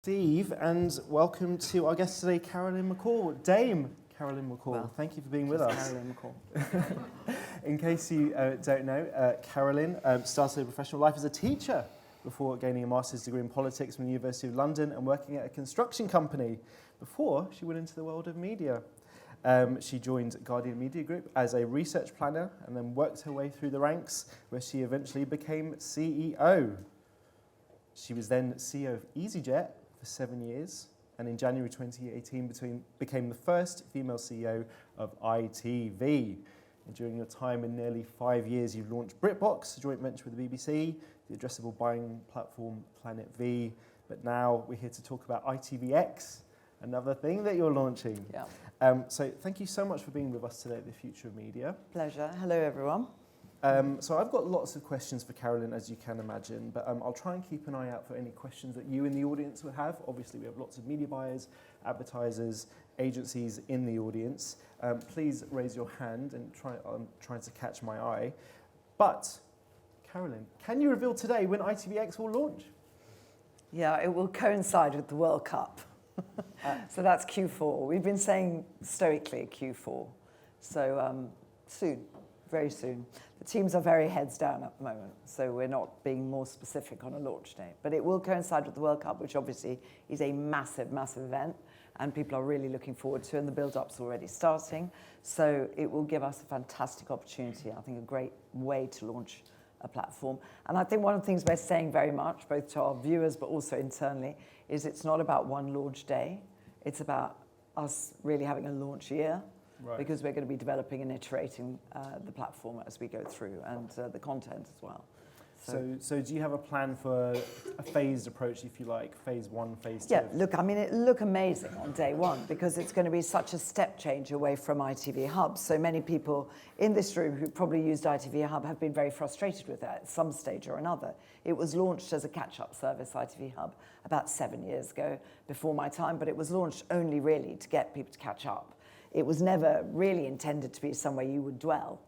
Steve, and welcome to our guest today, Carolyn McCall. Dame Carolyn McCall, well, thank you for being with us. Carolyn McCall. In case you don't know, Carolyn started her professional life as a teacher before gaining a master's degree in politics from the University of London and working at a construction company before she went into the world of media. She joined Guardian Media Group as a research planner and then worked her way through the ranks where she eventually became CEO. She was then CEO of EasyJet for 7 years, and in January 2018 became the first female CEO of ITV. And during your time in nearly 5 years, you've launched BritBox, a joint venture with the BBC, the addressable buying platform Planet V, but now we're here to talk about ITVX, another thing that you're launching. Yeah. So thank you so much for being with us today at the Future of Media. Pleasure. Hello, everyone. So I've got lots of questions for Carolyn, as you can imagine, but I'll try and keep an eye out for any questions that you in the audience would have. Obviously, we have lots of media buyers, advertisers, agencies in the audience. Please raise your hand and I'm trying to catch my eye. But, Carolyn, can you reveal today when ITVX will launch? Yeah, it will coincide with the World Cup. So that's Q4. We've been saying stoically Q4. So soon, very soon. The teams are very heads down at the moment, so we're not being more specific on a launch date. But it will coincide with the World Cup, which obviously is a massive, massive event, and people are really looking forward to it, and the build-up's already starting. So it will give us a fantastic opportunity, I think a great way to launch a platform. And I think one of the things we're saying very much, both to our viewers but also internally, is it's not about one launch day. It's about us really having a launch year. Right. Because we're going to be developing and iterating the platform as we go through, and the content as well. So do you have a plan for a phased approach, if you like, phase one, phase two? Yeah, look, I mean, it'll look amazing on day one because it's going to be such a step change away from ITV Hub. So many people in this room who probably used ITV Hub have been very frustrated with that at some stage or another. It was launched as a catch-up service, ITV Hub, about 7 years ago, before my time, but it was launched only really to get people to catch up. It was never really intended to be somewhere you would dwell.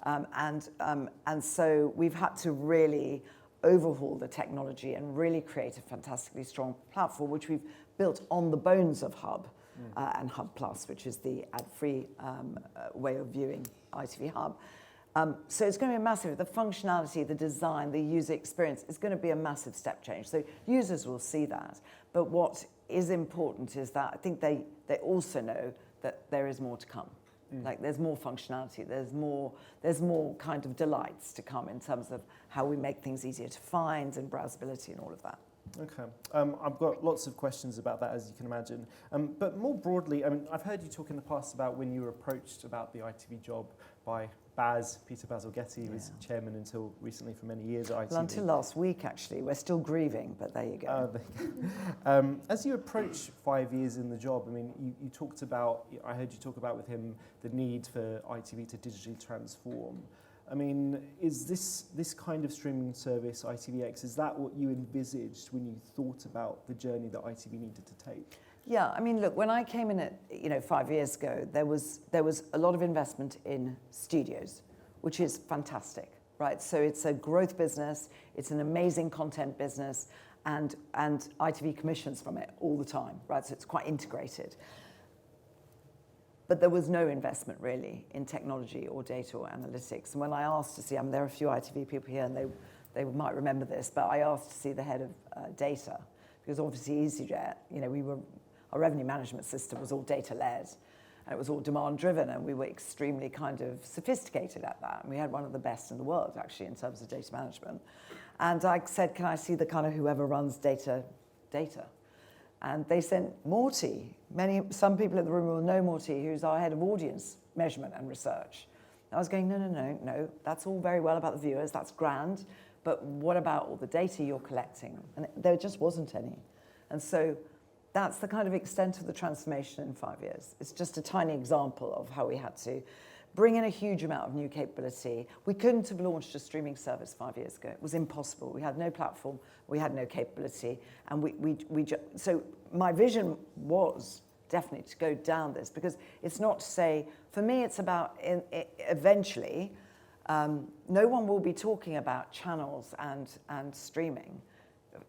And so we've had to really overhaul the technology and really create a fantastically strong platform, which we've built on the bones of Hub and Hub Plus, which is the ad-free way of viewing ITV Hub. So it's going to be a massive, the functionality, the design, the user experience is going to be a massive step change. So users will see that. But what is important is that I think they also know that there is more to come. Like there's more functionality, there's more kind of delights to come in terms of how we make things easier to find and browsability and all of that. Okay. I've got lots of questions about that, as you can imagine. But more broadly, I mean, I've heard you talk in the past about when you were approached about the ITV job by Peter Bazalgette, who was chairman until recently for many years at ITV. Well, until last week, actually. We're still grieving, but there you go. As you approach 5 years in the job, I mean, you talked about, I heard you talk about with him the need for ITV to digitally transform. I mean, is this kind of streaming service, ITVX, is that what you envisaged when you thought about the journey that ITV needed to take? Yeah, I mean, look, when I came in at 5 years ago, there was a lot of investment in studios, which is fantastic, right? So it's a growth business, it's an amazing content business, and ITV commissions from it all the time, right? So it's quite integrated. But there was no investment really in technology or data or analytics. And when I asked to see, I mean, there are a few ITV people here, and they might remember this, but I asked to see the head of data, because obviously EasyJet, our revenue management system was all data-led, and it was all demand-driven, and we were extremely kind of sophisticated at that. And we had one of the best in the world, actually, in terms of data management. And I said, can I see the kind of whoever runs data? And they sent Morty. Some people in the room will know Morty, who's our head of audience measurement and research. And I was going, no, that's all very well about the viewers, that's grand, but what about all the data you're collecting? And there just wasn't any. And so that's the kind of extent of the transformation in 5 years. It's just a tiny example of how we had to bring in a huge amount of new capability. We couldn't have launched a streaming service 5 years ago. It was impossible. We had no platform, we had no capability, and so my vision was definitely to go down this, because it's not to say, for me it's about eventually, no one will be talking about channels and streaming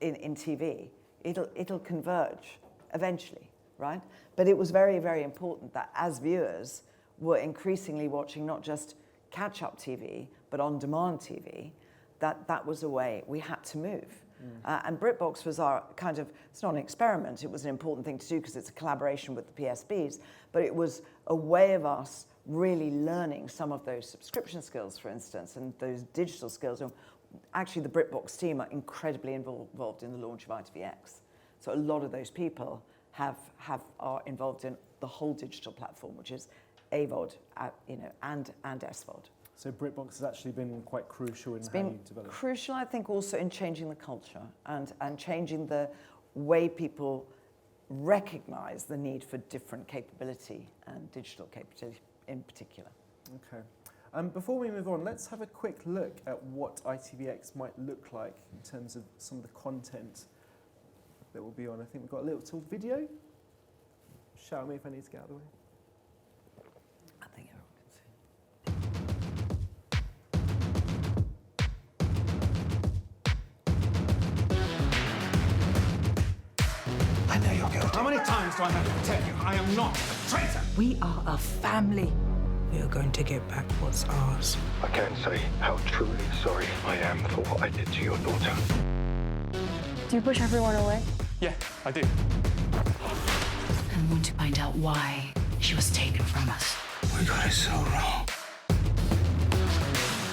in TV. it'll converge eventually, right? But it was very, very important that as viewers were increasingly watching not just catch-up TV, but on-demand TV, that was a way we had to move. And BritBox was our kind of, it's not an experiment, it was an important thing to do because it's a collaboration with the PSBs, but it was a way of us really learning some of those subscription skills, for instance, and those digital skills. And actually, the BritBox team are incredibly involved in the launch of ITVX. So a lot of those people are involved in the whole digital platform, which is AVOD, and SVOD. So BritBox has actually been quite crucial in It's how been you develop. crucial, I think, also in changing the culture and changing the way people recognise the need for different capability and digital capability in particular. Okay. Before we move on, let's have a quick look at what ITVX might look like in terms of some of the content that will be on. I think we've got a little video. Shout me if I need to get out of the way. I think everyone can see. I know you're guilty. How many times do I have to tell you I am not a traitor? We are a family. We are going to get back what's ours. I can't say how truly sorry I am for what I did to your daughter. Do you push everyone away? Yeah, I do. I want to find out why she was taken from us. We got it so wrong.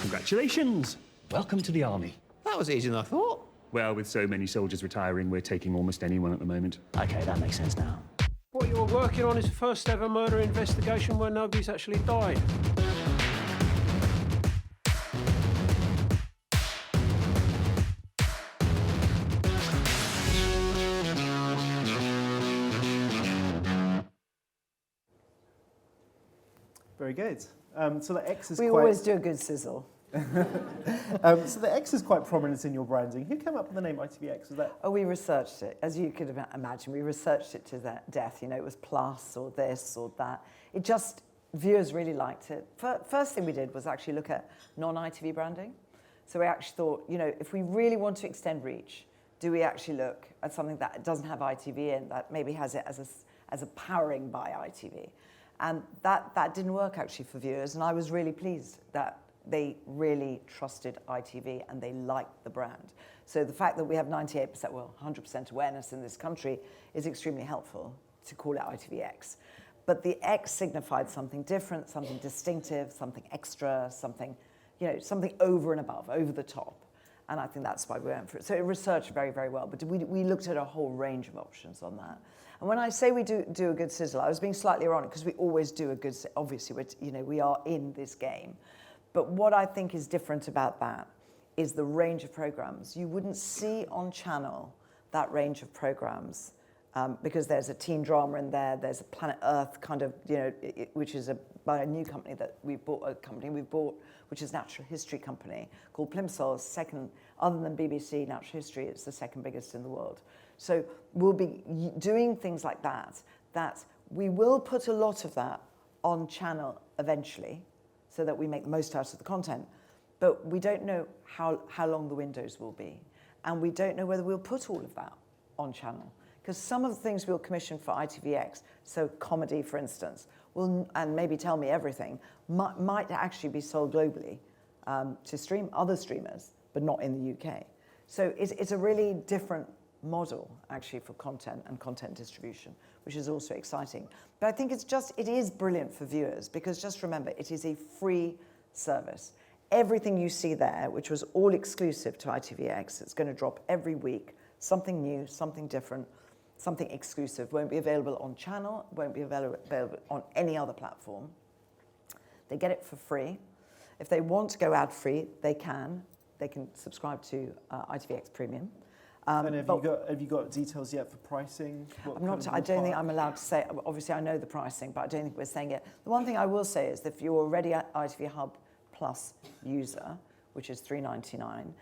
Congratulations! Welcome to the army. That was easier than I thought. Well, with so many soldiers retiring, we're taking almost anyone at the moment. Okay, that makes sense now. What you're working on is the first ever murder investigation where nobody's actually died. Very good. So the X is We quite... always do a good sizzle. So the X is quite prominent in your branding. Who came up with the name ITVX? Was that... Oh, we researched it, as you could imagine. We researched it to death. It was plus or this or that. It just, viewers really liked it. First thing we did was actually look at non-ITV branding. So we actually thought, if we really want to extend reach, do we actually look at something that doesn't have ITV in, that maybe has it as a powering by ITV? And that didn't work actually for viewers, and I was really pleased that they really trusted ITV and they liked the brand. So the fact that we have 98%, well, 100% awareness in this country is extremely helpful to call it ITVX. But the X signified something different, something distinctive, something extra, something, something over and above, over the top. And I think that's why we went for it. So it researched very, very well, but we looked at a whole range of options on that. And when I say we do a good sizzle, I was being slightly ironic because we always do a good, obviously, we are in this game. But what I think is different about that is the range of programs. You wouldn't see on Channel that range of programs because there's a teen drama in there, there's a Planet Earth kind of, which is by a new company that we've bought, which is a natural history company called Plimsoll, second, other than BBC Natural History, it's the second biggest in the world. So we'll be doing things like that we will put a lot of that on Channel eventually, so that we make the most out of the content. But we don't know how long the windows will be. And we don't know whether we'll put all of that on Channel. Because some of the things we'll commission for ITVX, so comedy, for instance, and maybe Tell Me Everything, might actually be sold globally to other streamers, but not in the UK. So it's a really different model, actually, for content and content distribution, which is also exciting. But I think it is brilliant for viewers, because just remember, it is a free service. Everything you see there, which was all exclusive to ITVX, it's going to drop every week, something new, something different, something exclusive, won't be available on Channel, won't be available on any other platform. They get it for free. If they want to go ad-free, they can. They can subscribe to ITVX Premium. And have you got details yet for pricing? I don't think I'm allowed to say. Obviously, I know the pricing, but I don't think we're saying it. The one thing I will say is that if you're already an ITV Hub Plus user, which is $3.99,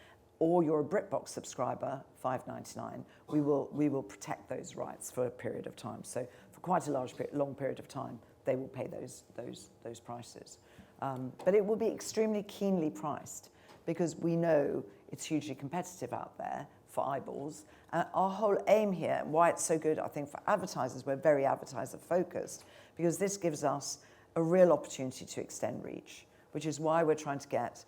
or you're a BritBox subscriber, $5.99, we will protect those rights for a period of time. So for quite a long period of time, they will pay those prices. But it will be extremely keenly priced, because we know it's hugely competitive out there for eyeballs. And our whole aim here, and why it's so good, I think, for advertisers, we're very advertiser focused, because this gives us a real opportunity to extend reach, which is why we're trying to get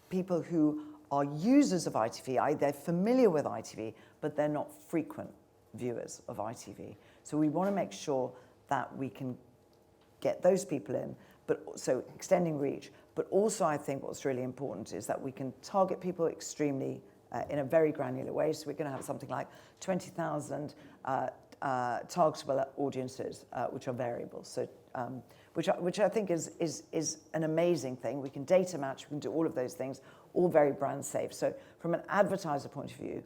people who are users of ITV, i.e. they're familiar with ITV, but they're not frequent viewers of ITV. So we want to make sure that we can get those people in, but so extending reach. But also I think what's really important is that we can target people extremely in a very granular way. So we're going to have something like 20,000 targetable audiences, which are variable. So which I think is an amazing thing. We can data match, we can do all of those things, all very brand safe. So from an advertiser point of view,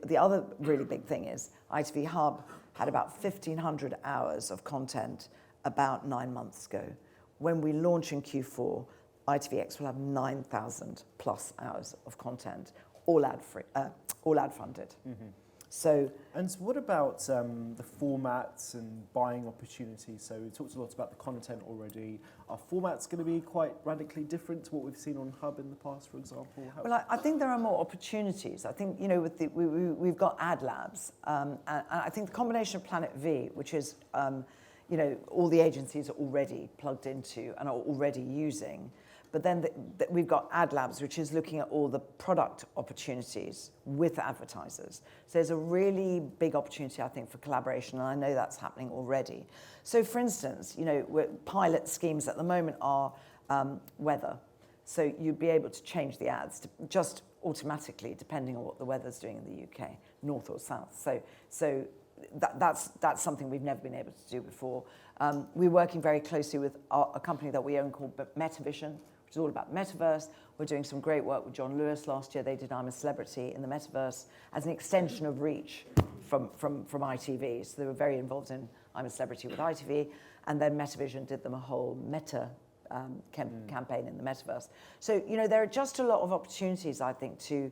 the other really big thing is ITV Hub had about 1,500 hours of content about 9 months ago. When we launch in Q4, ITVX will have 9,000 plus hours of content, all ad free, all ad funded. Mm-hmm. So, and what about the formats and buying opportunities? So we talked a lot about the content already. Are formats going to be quite radically different to what we've seen on Hub in the past, for example? Well, I think there are more opportunities. I think, you know, with we've got ad labs, and I think the combination of Planet V, which is, you know, all the agencies are already plugged into and are already using. But then we've got ad labs, which is looking at all the product opportunities with advertisers. So there's a really big opportunity, I think, for collaboration, and I know that's happening already. So for instance, you know, pilot schemes at the moment are weather. So you'd be able to change the ads to just automatically, depending on what the weather's doing in the UK, north or south. So that's something we've never been able to do before. We're working very closely with a company that we own called Metavision, which is all about metaverse. We're doing some great work with John Lewis last year. They did I'm a Celebrity in the metaverse as an extension of reach from ITV. So they were very involved in I'm a Celebrity with ITV, and then Metavision did them a whole meta campaign in the metaverse. So, you know, there are just a lot of opportunities, I think, to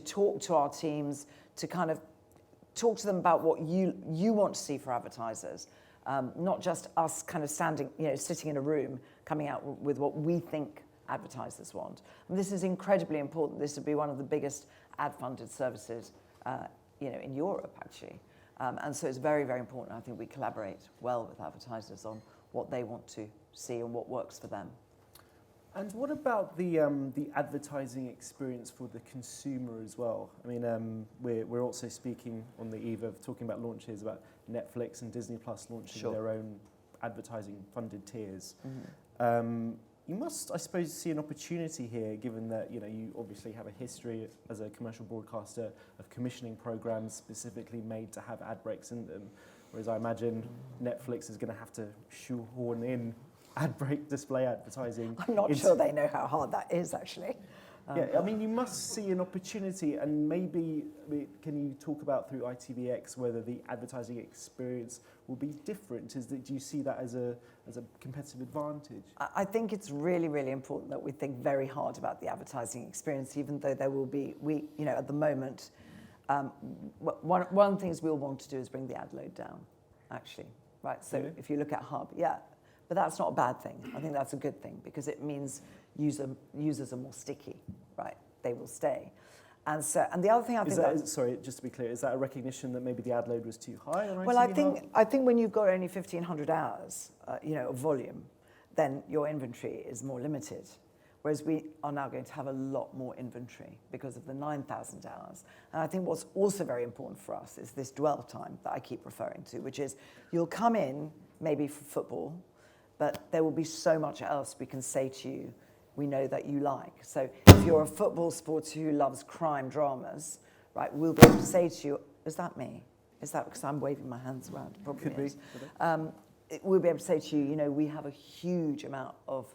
talk to our teams, to kind of talk to them about what you want to see for advertisers. Not just us kind of standing, you know, sitting in a room, coming out with what we think advertisers want. And this is incredibly important. This would be one of the biggest ad-funded services, you know, in Europe, actually. And so it's very, very important. I think we collaborate well with advertisers on what they want to see and what works for them. And what about the advertising experience for the consumer as well? I mean, we're also speaking on the eve of talking about launches about Netflix and Disney Plus launching their own advertising funded tiers. Mm-hmm. You must, I suppose, see an opportunity here, given that, you know, you obviously have a history as a commercial broadcaster of commissioning programs specifically made to have ad breaks in them. Whereas I imagine Netflix is going to have to shoehorn in ad break display advertising. I'm not sure they know how hard that is, actually. Yeah, I mean, you must see an opportunity, and maybe, can you talk about through ITVX whether the advertising experience will be different? Do you see that as a competitive advantage? I think it's really, really important that we think very hard about the advertising experience, even though there will be, you know, at the moment, one of the things we'll want to do is bring the ad load down, actually, right? So if you look at Hub, but that's not a bad thing. I think that's a good thing because it means users are more sticky, right? They will stay. And the other thing I think sorry, just to be clear, is that a recognition that maybe the ad load was too high? Well, I think when you've got only 1,500 hours, you know, of volume, then your inventory is more limited. Whereas we are now going to have a lot more inventory because of the 9,000 hours. And I think what's also very important for us is this dwell time that I keep referring to, which is you'll come in maybe for football, but there will be so much else we can say to you we know that you like. So if you're a football supporter who loves crime dramas, right, we'll be able to say to you, is that me? Is that because I'm waving my hands around? Probably Could is. Be. We'll be able to say to you, you know, we have a huge amount of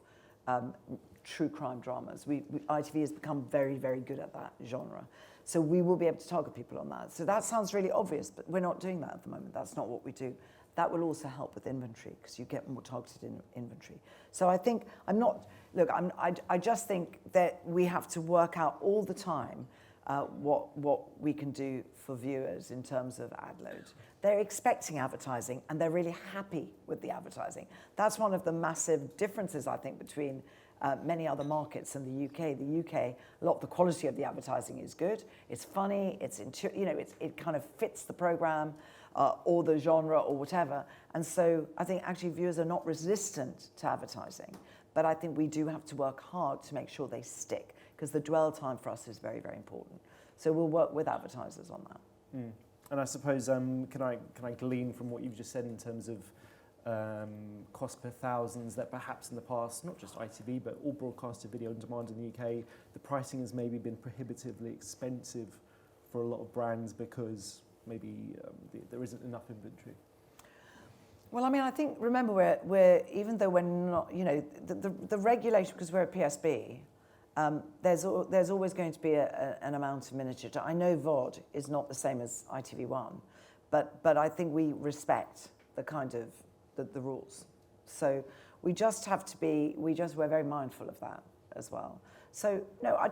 true crime dramas. ITV has become very, very good at that genre. So we will be able to target people on that. So that sounds really obvious, but we're not doing that at the moment. That's not what we do. That will also help with inventory because you get more targeted inventory. So I think I just think that we have to work out all the time what we can do for viewers in terms of ad load. They're expecting advertising and they're really happy with the advertising. That's one of the massive differences, I think, between many other markets in the UK. The UK, a lot of the quality of the advertising is good. It's funny. It kind of fits the program or the genre or whatever. And so I think actually viewers are not resistant to advertising, but I think we do have to work hard to make sure they stick, because the dwell time for us is very, very important. So we'll work with advertisers on that. Mm. And I suppose, can I glean from what you've just said in terms of cost per thousands, that perhaps in the past, not just ITV, but all broadcasted video on demand in the UK, the pricing has maybe been prohibitively expensive for a lot of brands because maybe there isn't enough inventory? Well, I mean, I think, remember, we're even though we're not, the regulation, because we're a PSB, there's always going to be an amount of miniature. I know VOD is not the same as ITV1, but I think we respect the kind of the rules. So we just have to be, we're very mindful of that as well. So no, I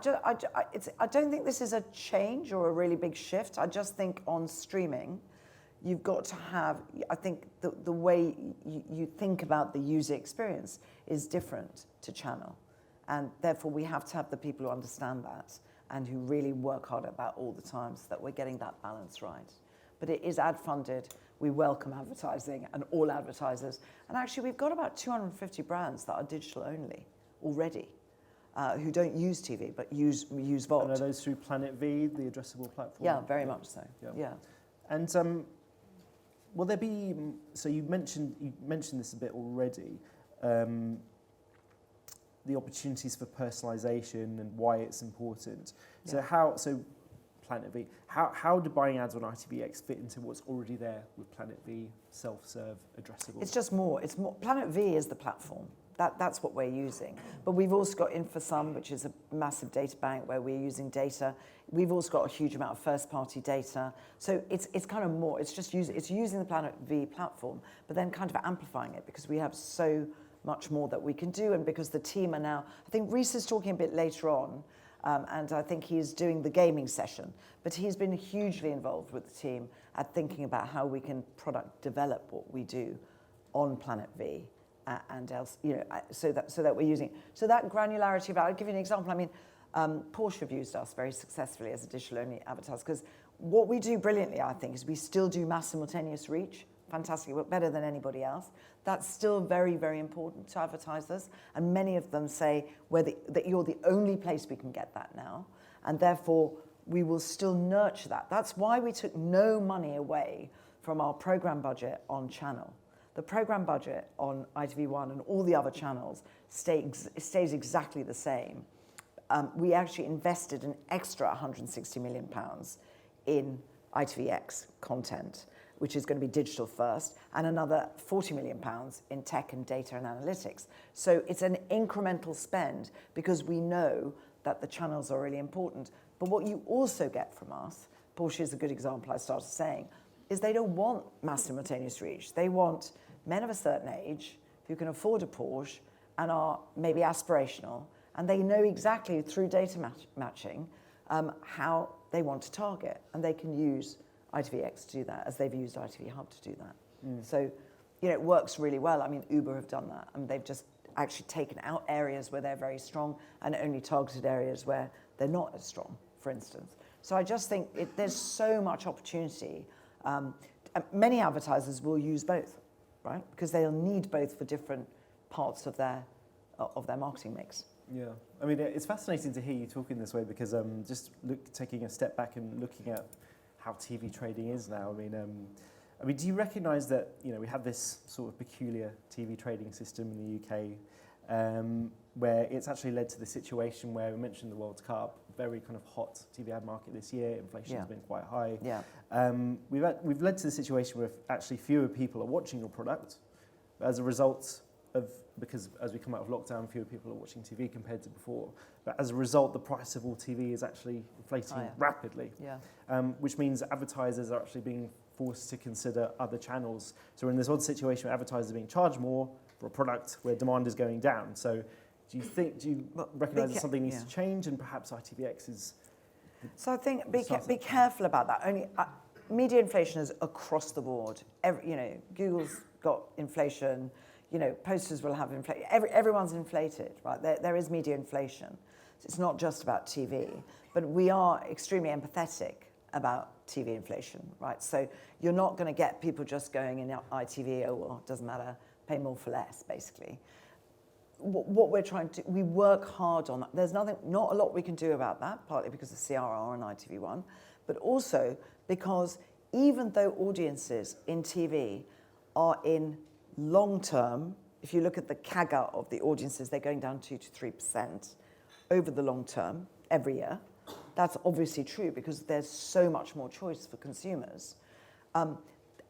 don't think this is a change or a really big shift. I just think on streaming, you've got to have, I think the way you think about the user experience is different to channel. And therefore we have to have the people who understand that and who really work hard at that all the time so that we're getting that balance right. But it is ad funded. We welcome advertising and all advertisers. And actually we've got about 250 brands that are digital only already, who don't use TV but use VOD. And are those through Planet V, the addressable platform? Yeah, very much so. Yeah. And will there be? So you mentioned this a bit already. The opportunities for personalisation and why it's important. Yeah. So Planet V. How do buying ads on ITVX fit into what's already there with Planet V, self-serve, addressable? It's just more. It's more. Planet V is the platform. That's what we're using. But we've also got InfoSum, which is a massive data bank where we're using data. We've also got a huge amount of first-party data. So it's kind of more. It's just using the Planet V platform, but then kind of amplifying it because we have so much more that we can do, and because the team are now. I think Reese is talking a bit later on, and I think he's doing the gaming session. But he's been hugely involved with the team at thinking about how we can product develop what we do on Planet V. And else, so that we're using. So that granularity about, I'll give you an example. I mean, Porsche have used us very successfully as a digital-only advertiser, because what we do brilliantly, I think, is we still do mass simultaneous reach, fantastically, better than anybody else. That's still very, very important to advertisers, and many of them say that you're the only place we can get that now, and therefore we will still nurture that. That's why we took no money away from our program budget on channel. The program budget on ITV1 and all the other channels stays exactly the same. We actually invested an extra £160 million in ITVX content, which is going to be digital first, and another £40 million in tech and data and analytics. So it's an incremental spend because we know that the channels are really important. But what you also get from us, Porsche is a good example I started saying, is they don't want mass simultaneous reach. They want men of a certain age who can afford a Porsche and are maybe aspirational, and they know exactly through data matching how they want to target, and they can use ITVX to do that, as they've used ITV Hub to do that. So, it works really well. I mean, Uber have done that, and they've just actually taken out areas where they're very strong and only targeted areas where they're not as strong, for instance. So I just think there's so much opportunity. Many advertisers will use both, right? Because they'll need both for different parts of their marketing mix. Yeah, I mean, it's fascinating to hear you talk in this way, because taking a step back and looking at how TV trading is now. I mean, do you recognise that we have this sort of peculiar TV trading system in the UK, where it's actually led to the situation where we mentioned the World Cup, very kind of hot TV ad market this year. Inflation has been quite high. Yeah. We've led to the situation where actually fewer people are watching your product as a result of, because as we come out of lockdown, fewer people are watching TV compared to before. But as a result, the price of all TV is actually inflating rapidly. Yeah. Which means advertisers are actually being forced to consider other channels. So we're in this odd situation where advertisers are being charged more for a product where demand is going down. So do you recognise that something needs to change, and perhaps ITVX is... So I think be careful about that. Media inflation is across the board. Google's got inflation, posters will have inflation. Everyone's inflated, right? There is media inflation. It's not just about TV, but we are extremely empathetic about TV inflation, right? So you're not going to get people just going in ITV, oh, well, it doesn't matter, pay more for less, basically. What we're trying to, we work hard on that. There's not a lot we can do about that, partly because of CRR and ITV1, but also because even though audiences in TV are in long term, if you look at the CAGR of the audiences, they're going down 2 to 3% over the long term, every year. That's obviously true because there's so much more choice for consumers.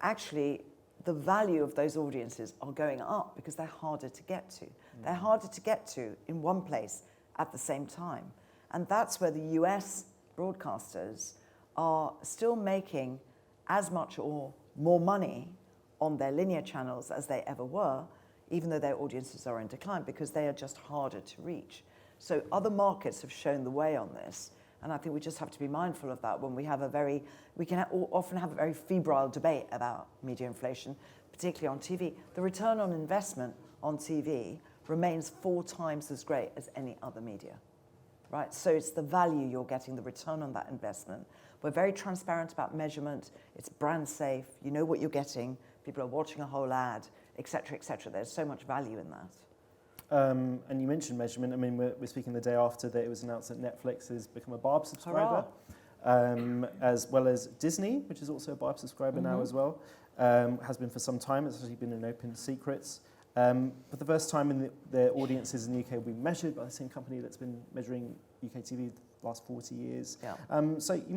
Actually, the value of those audiences are going up because they're harder to get to. They're harder to get to in one place at the same time. And that's where the US broadcasters are still making as much or more money on their linear channels as they ever were, even though their audiences are in decline because they are just harder to reach. So other markets have shown the way on this. And I think we just have to be mindful of that when we have often have a very febrile debate about media inflation, particularly on TV. The return on investment on TV remains 4 times as great as any other media, right? So it's the value you're getting, the return on that investment. We're very transparent about measurement. It's brand safe. You know what you're getting. People are watching a whole ad, et cetera, et cetera. There's so much value in that. And you mentioned measurement. I mean, we're speaking the day after that it was announced that Netflix has become a Barb subscriber, as well as Disney, which is also a Barb subscriber now as well. Has been for some time. It's actually been an open secret. But the first time the audiences in the UK will be measured by the same company that's been measuring UK TV the last 40 years. Yeah. So you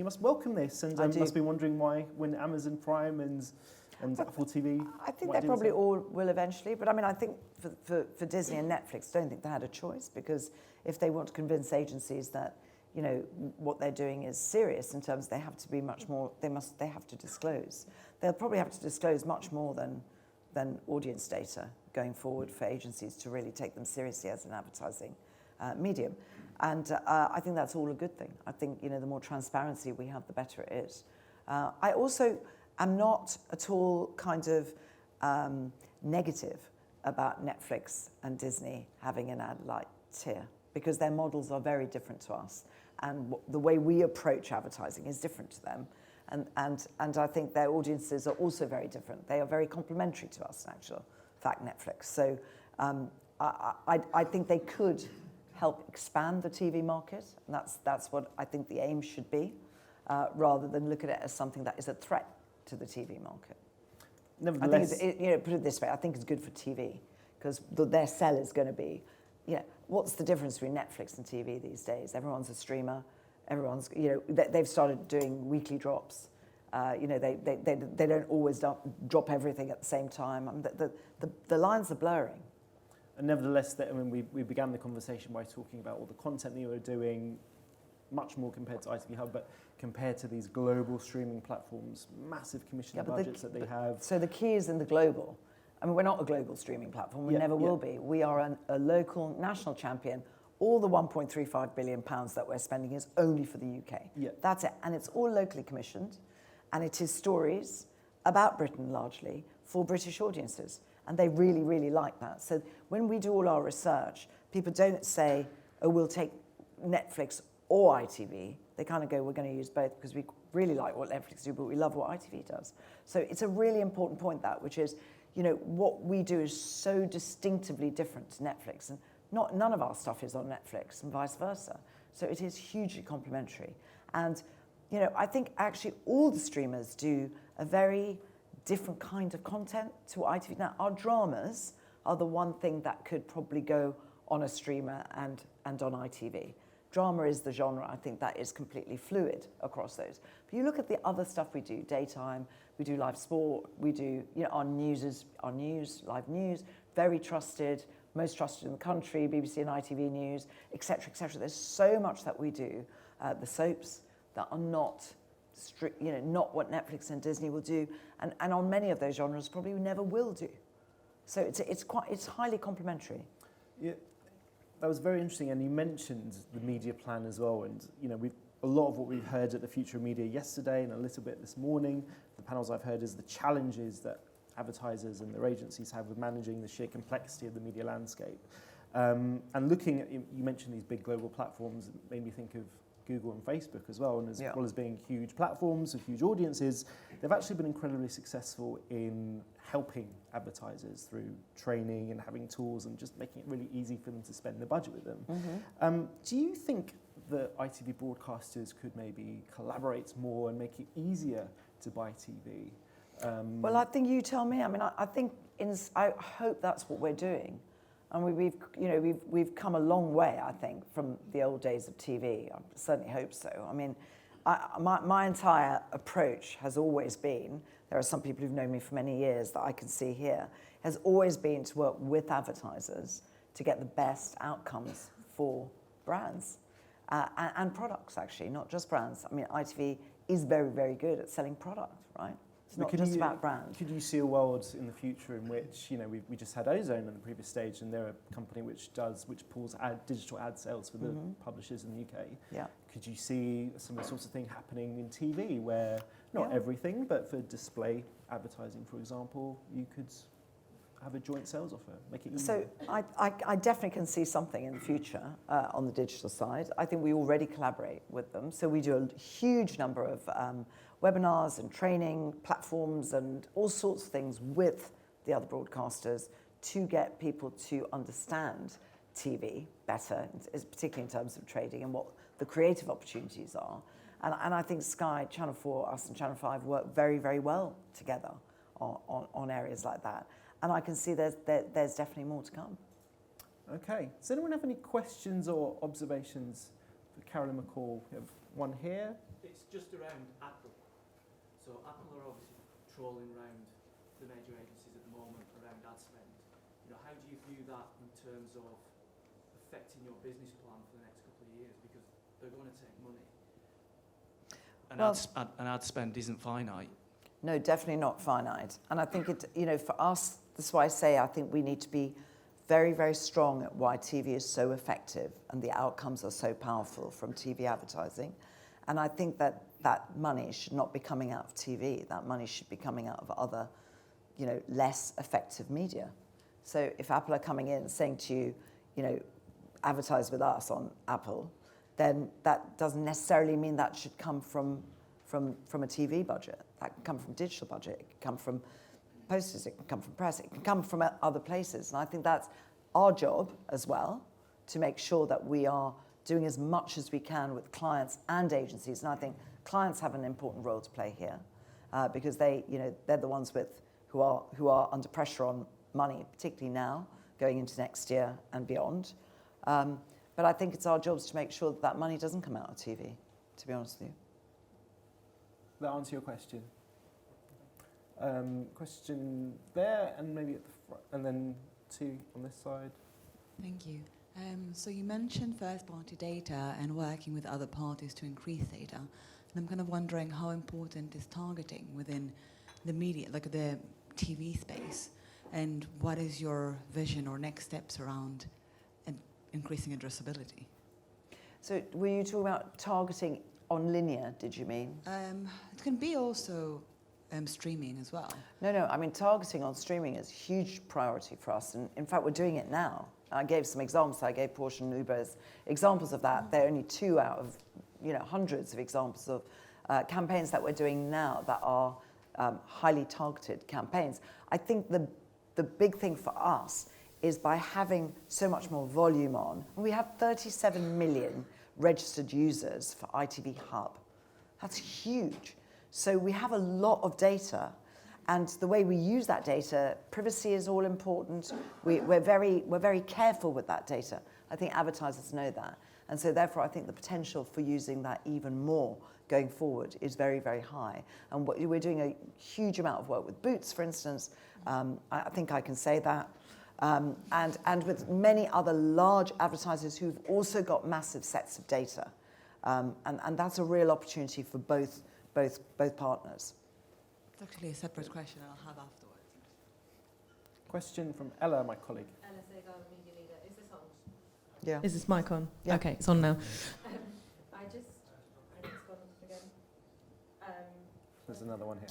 must welcome this, and must be wondering why, when Amazon Prime and Apple TV. I think they probably all will eventually, but I mean, I think for Disney and Netflix, I don't think they had a choice, because if they want to convince agencies that what they're doing is serious in terms they have to be much more, they have to disclose. They'll probably have to disclose much more than audience data going forward for agencies to really take them seriously as an advertising medium. And I think that's all a good thing. I think the more transparency we have, the better it is. I also am not at all kind of negative about Netflix and Disney having an ad-light tier, because their models are very different to us, and the way we approach advertising is different to them, and I think their audiences are also very different. They are very complementary to us, in actual fact, Netflix. So I think they could help expand the TV market, and that's what I think the aim should be, rather than look at it as something that is a threat to the TV market. Nevertheless, I think put it this way, I think it's good for TV, because their sell is going to be, what's the difference between Netflix and TV these days? Everyone's a streamer. Everyone's, they've started doing weekly drops. They don't always drop everything at the same time. I mean, the lines are blurring. And nevertheless, we began the conversation by talking about all the content that you were doing, much more compared to ITV Hub, but compared to these global streaming platforms, massive commission budgets that they have. So the key is in the global. I mean, we're not a global streaming platform. We never will be. We are a local national champion. All the £1.35 billion that we're spending is only for the UK. Yeah. That's it. And it's all locally commissioned. And it is stories about Britain, largely, for British audiences. And they really, really like that. So when we do all our research, people don't say, oh, we'll take Netflix or ITV. They kind of go, we're going to use both because we really like what Netflix do, but we love what ITV does. So it's a really important point, that, which is, what we do is so distinctively different to Netflix. And none of our stuff is on Netflix and vice versa. So it is hugely complementary. And, I think actually all the streamers do a very different kind of content to ITV. Now, our dramas are the one thing that could probably go on a streamer and on ITV. Drama is the genre, I think, that is completely fluid across those. But you look at the other stuff we do, daytime, we do live sport, we do, our news, live news, very trusted, most trusted in the country, BBC and ITV News, et cetera, et cetera. There's so much that we do. The soaps that are not what Netflix and Disney will do, and on many of those genres probably never will do. So it's highly complementary. Yeah, that was very interesting, and you mentioned the media plan as well. And a lot of what we've heard at the Future of Media yesterday and a little bit this morning, the panels I've heard, is the challenges that advertisers and their agencies have with managing the sheer complexity of the media landscape. And looking at, you mentioned these big global platforms, it made me think of Google and Facebook as well, and as well as being huge platforms with huge audiences, they've actually been incredibly successful in helping advertisers through training and having tools and just making it really easy for them to spend their budget with them. Do you think that ITV broadcasters could maybe collaborate more and make it easier to buy TV? Well, I think you tell me. I mean, I hope that's what we're doing. And we've come a long way, I think, from the old days of TV. I certainly hope so. I mean, my entire approach has always been, there are some people who've known me for many years that I can see here, has always been to work with advertisers to get the best outcomes for brands and products, actually, not just brands. I mean, ITV is very, very good at selling product, right? It's not just about brand. Could you see a world in the future in which, we just had Ozone in the previous stage, and they're a company which pulls digital ad sales for the publishers in the UK. Yeah. Could you see some of the sorts of thing happening in TV where not everything, but for display advertising, for example, you could have a joint sales offer, make it easier? So I definitely can see something in the future on the digital side. I think we already collaborate with them. So we do a huge number of webinars and training platforms and all sorts of things with the other broadcasters to get people to understand TV better, particularly in terms of trading and what the creative opportunities are. And I think Sky, Channel 4, us and Channel 5 work very, very well together on areas like that. And I can see there's definitely more to come. Okay. Does anyone have any questions or observations for Carolyn McCall? We have one here. It's just around Apple. So Apple are obviously trolling around the major agencies at the moment around ad spend. How do you view that in terms of affecting your business plan for the next couple of years? Because they're going to take money. And ad spend isn't finite. No, definitely not finite. And I think for us, that's why I say I think we need to be very, very strong at why TV is so effective and the outcomes are so powerful from TV advertising. And I think that money should not be coming out of TV. That money should be coming out of other, less effective media. So if Apple are coming in and saying to you, advertise with us on Apple, then that doesn't necessarily mean that should come from a TV budget. That can come from digital budget. It can come from posters. It can come from press. It can come from other places. And I think that's our job as well, to make sure that we are doing as much as we can with clients and agencies. And I think clients have an important role to play here because they're the ones who are under pressure on money, particularly now, going into next year and beyond. But I think it's our jobs to make sure that money doesn't come out of TV, to be honest with you. Does that answer your question? Question there, and maybe at the front, and then two on this side. Thank you. So you mentioned first-party data and working with other parties to increase data. And I'm kind of wondering how important is targeting within the media, like the TV space, and what is your vision or next steps around increasing addressability? So were you talking about targeting on linear, did you mean? It can be also streaming as well. No, I mean, targeting on streaming is a huge priority for us. And in fact, we're doing it now. I gave some examples. I gave Porsche and Uber's examples of that. They're only 2 out of hundreds of examples of campaigns that we're doing now that are highly targeted campaigns. I think the big thing for us is by having so much more volume on. We have 37 million registered users for ITV Hub. That's huge. So we have a lot of data, and the way we use that data, privacy is all important. We're very careful with that data. I think advertisers know that. And so therefore I think the potential for using that even more going forward is very, very high. And we're doing a huge amount of work with Boots, for instance. I think I can say that. And with many other large advertisers who've also got massive sets of data. And that's a real opportunity for both partners. It's actually a separate question I'll have afterwards. Question from Ella, my colleague. Ella Segal, media leader. Is this on? Yeah. Is this mic on? Yeah. Okay, it's on now. I just again. There's another one here.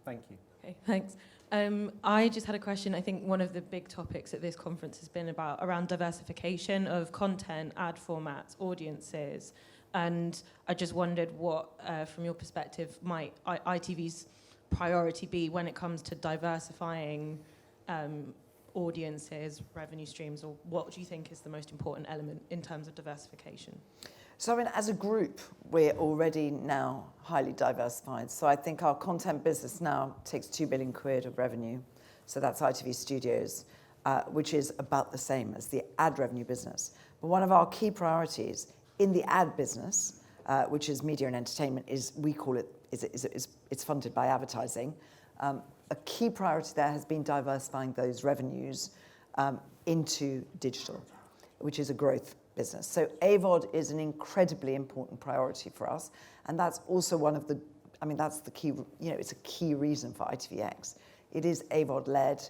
Thank you. Okay, thanks. I just had a question. I think one of the big topics at this conference has been around diversification of content, ad formats, audiences, and I just wondered what, from your perspective, might ITV's priority be when it comes to diversifying audiences, revenue streams, or what do you think is the most important element in terms of diversification? So, I mean, as a group, we're already now highly diversified. So I think our content business now takes 2 billion quid of revenue. So that's ITV Studios, which is about the same as the ad revenue business. But one of our key priorities in the ad business, which is media and entertainment, is, we call it, it's funded by advertising. A key priority there has been diversifying those revenues into digital, which is a growth business. So AVOD is an incredibly important priority for us, and that's also one of the, I mean, that's the key, you know, it's a key reason for ITVX. It is AVOD-led.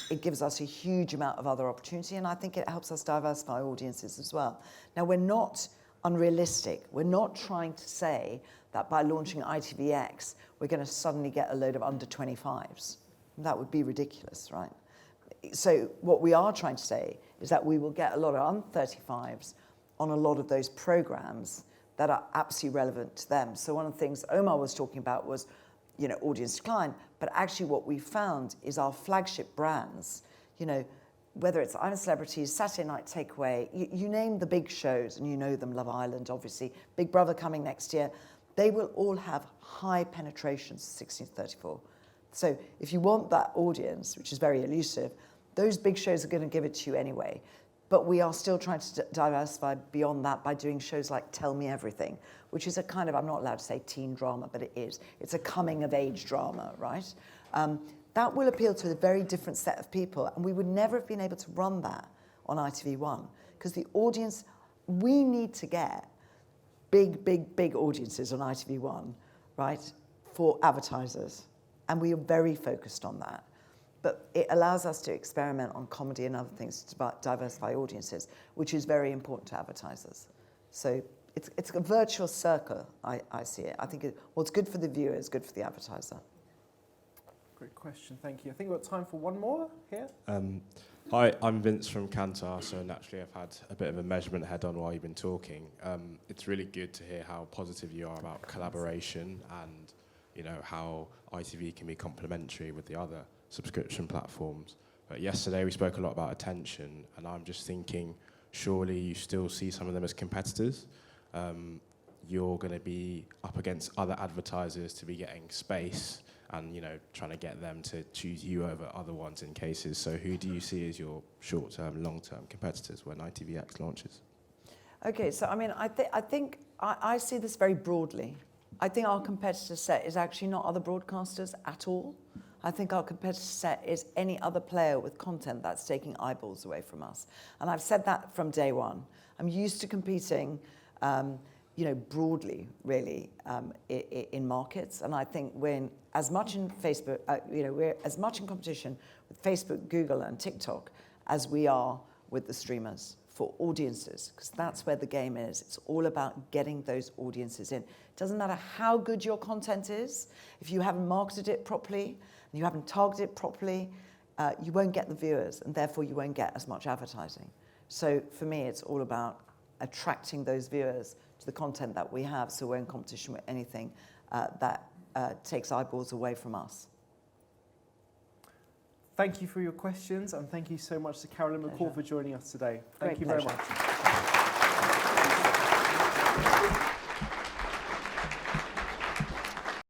It gives us a huge amount of other opportunity, and I think it helps us diversify audiences as well. Now, we're not unrealistic. We're not trying to say that by launching ITVX, we're going to suddenly get a load of under 25s. That would be ridiculous, right? So what we are trying to say is that we will get a lot of under 35s on a lot of those programs that are absolutely relevant to them. So one of the things Omar was talking about was, you know, audience decline, but actually what we found is our flagship brands, you know, whether it's I'm a Celebrity, Saturday Night Takeaway, you name the big shows, and you know them, Love Island, obviously, Big Brother coming next year, they will all have high penetrations, 16 to 34. So if you want that audience, which is very elusive, those big shows are going to give it to you anyway. But we are still trying to diversify beyond that by doing shows like Tell Me Everything, which is a kind of, I'm not allowed to say teen drama, but it is. It's a coming-of-age drama, right? That will appeal to a very different set of people, and we would never have been able to run that on ITV1, because the audience, we need to get big audiences on ITV1, right, for advertisers, and we are very focused on that. But it allows us to experiment on comedy and other things to diversify audiences, which is very important to advertisers. So it's a virtuous circle, I see it. I think what's good for the viewer is good for the advertiser. Great question, thank you. I think we've got time for one more here. Hi, I'm Vince from Kantar, so naturally I've had a bit of a measurement head on while you've been talking. It's really good to hear how positive you are about collaboration and, you know, how ITV can be complementary with the other subscription platforms. But yesterday we spoke a lot about attention, and I'm just thinking, surely you still see some of them as competitors. You're going to be up against other advertisers to be getting space and, you know, trying to get them to choose you over other ones in cases. So who do you see as your short-term, long-term competitors when ITVX launches? Okay, so I mean, I think I see this very broadly. I think our competitor set is actually not other broadcasters at all. I think our competitor set is any other player with content that's taking eyeballs away from us. And I've said that from day one. I'm used to competing, you know, broadly, really, in markets. And I think we're as much in Facebook, you know, we're as much in competition with Facebook, Google, and TikTok as we are with the streamers for audiences, because that's where the game is. It's all about getting those audiences in. It doesn't matter how good your content is. If you haven't marketed it properly, and you haven't targeted it properly, you won't get the viewers, and therefore you won't get as much advertising. So for me, it's all about attracting those viewers to the content that we have, so we're in competition with anything that takes eyeballs away from us. Thank you for your questions, and thank you so much to Carolyn McCall for joining us today. Thank you very much.